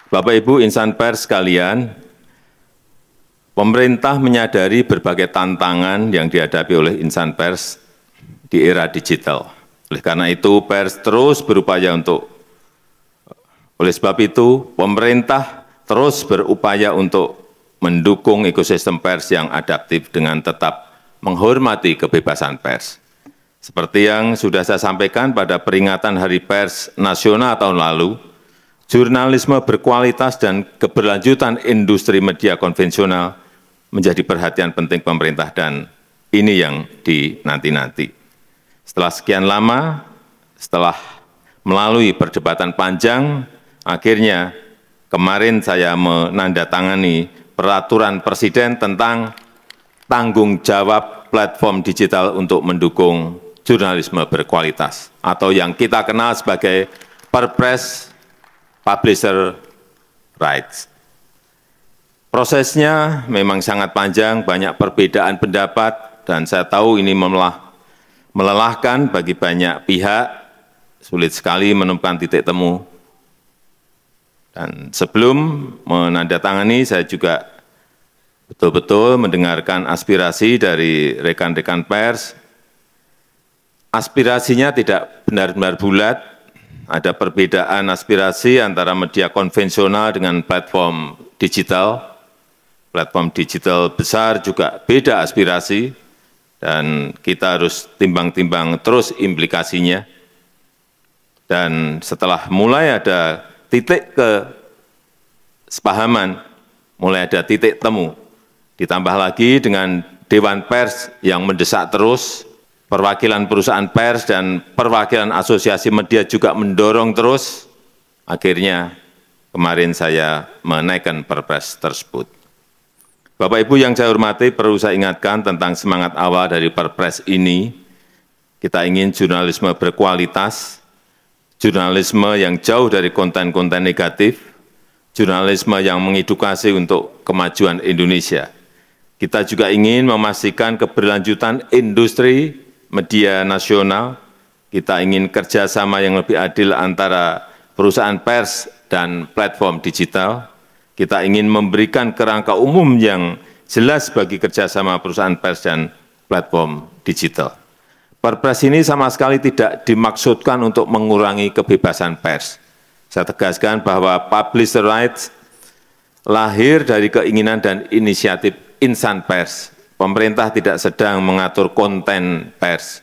Bapak Ibu insan pers sekalian, pemerintah menyadari berbagai tantangan yang dihadapi oleh insan pers di era digital. Oleh karena itu, pers terus berupaya oleh sebab itu, pemerintah terus berupaya untuk mendukung ekosistem pers yang adaptif dengan tetap menghormati kebebasan pers. Seperti yang sudah saya sampaikan pada peringatan Hari Pers Nasional tahun lalu, jurnalisme berkualitas dan keberlanjutan industri media konvensional menjadi perhatian penting pemerintah dan ini yang dinanti-nanti. Setelah sekian lama, setelah melalui perdebatan panjang, akhirnya kemarin saya menandatangani peraturan Presiden tentang tanggung jawab platform digital untuk mendukung jurnalisme berkualitas atau yang kita kenal sebagai Perpres Publisher Rights. Prosesnya memang sangat panjang, banyak perbedaan pendapat, dan saya tahu ini melelahkan bagi banyak pihak, sulit sekali menemukan titik temu. Dan sebelum menandatangani, saya juga betul-betul mendengarkan aspirasi dari rekan-rekan pers. Aspirasinya tidak benar-benar bulat, ada perbedaan aspirasi antara media konvensional dengan platform digital. Platform digital besar juga beda aspirasi, dan kita harus timbang-timbang terus implikasinya. Dan setelah mulai ada titik kesepahaman, mulai ada titik temu, ditambah lagi dengan Dewan Pers yang mendesak terus, perwakilan perusahaan pers dan perwakilan asosiasi media juga mendorong terus, akhirnya kemarin saya menaikkan Perpres tersebut. Bapak Ibu yang saya hormati, perlu saya ingatkan tentang semangat awal dari Perpres ini. Kita ingin jurnalisme berkualitas, jurnalisme yang jauh dari konten-konten negatif, jurnalisme yang mengedukasi untuk kemajuan Indonesia. Kita juga ingin memastikan keberlanjutan industri media nasional, kita ingin kerjasama yang lebih adil antara perusahaan pers dan platform digital, kita ingin memberikan kerangka umum yang jelas bagi kerjasama perusahaan pers dan platform digital. Perpres ini sama sekali tidak dimaksudkan untuk mengurangi kebebasan pers. Saya tegaskan bahwa publisher rights lahir dari keinginan dan inisiatif insan pers. Pemerintah tidak sedang mengatur konten pers.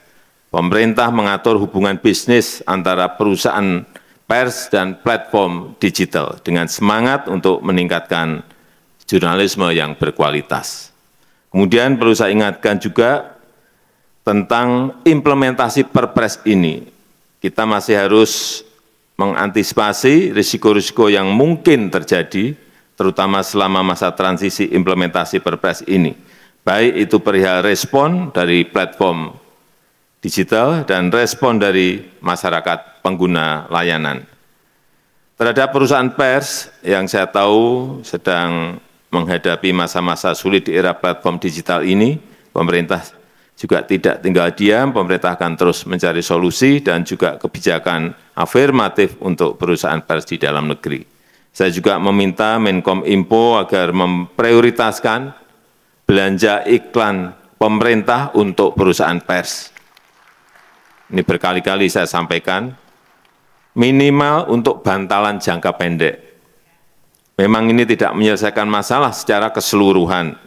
Pemerintah mengatur hubungan bisnis antara perusahaan pers dan platform digital dengan semangat untuk meningkatkan jurnalisme yang berkualitas. Kemudian perlu saya ingatkan juga tentang implementasi Perpres ini. Kita masih harus mengantisipasi risiko-risiko yang mungkin terjadi, terutama selama masa transisi implementasi Perpres ini. Baik itu perihal respon dari platform digital dan respon dari masyarakat pengguna layanan. Terhadap perusahaan pers yang saya tahu sedang menghadapi masa-masa sulit di era platform digital ini, pemerintah juga tidak tinggal diam, pemerintah akan terus mencari solusi dan juga kebijakan afirmatif untuk perusahaan pers di dalam negeri. Saya juga meminta Menkominfo agar memprioritaskan belanja iklan pemerintah untuk perusahaan pers. Ini berkali-kali saya sampaikan, minimal untuk bantalan jangka pendek. Memang ini tidak menyelesaikan masalah secara keseluruhan.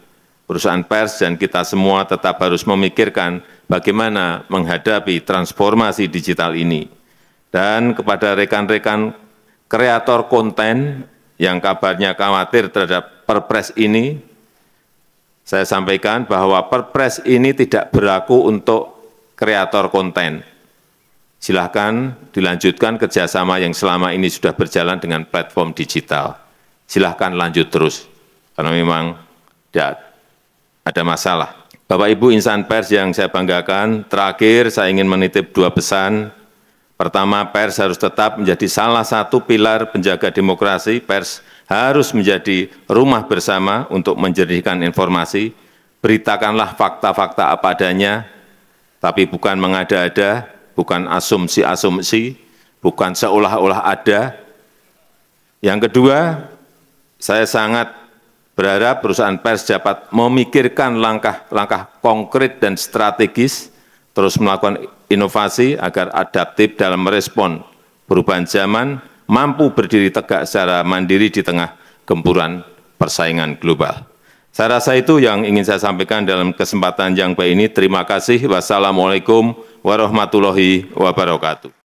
Perusahaan pers dan kita semua tetap harus memikirkan bagaimana menghadapi transformasi digital ini. Dan kepada rekan-rekan kreator konten yang kabarnya khawatir terhadap Perpres ini, saya sampaikan bahwa Perpres ini tidak berlaku untuk kreator konten. Silahkan dilanjutkan kerjasama yang selama ini sudah berjalan dengan platform digital. Silahkan lanjut terus, karena memang tidak ada masalah. Bapak Ibu insan pers yang saya banggakan, terakhir saya ingin menitip dua pesan. Pertama, pers harus tetap menjadi salah satu pilar penjaga demokrasi. Pers harus menjadi rumah bersama untuk menjernihkan informasi. Beritakanlah fakta-fakta apa adanya, tapi bukan mengada-ada, bukan asumsi-asumsi, bukan seolah-olah ada, Yang kedua, saya sangat berharap perusahaan pers dapat memikirkan langkah-langkah konkret dan strategis, terus melakukan inovasi agar adaptif dalam merespon perubahan zaman, mampu berdiri tegak secara mandiri di tengah gempuran persaingan global. Saya rasa itu yang ingin saya sampaikan dalam kesempatan yang baik ini. Terima kasih. Wassalamualaikum warahmatullahi wabarakatuh.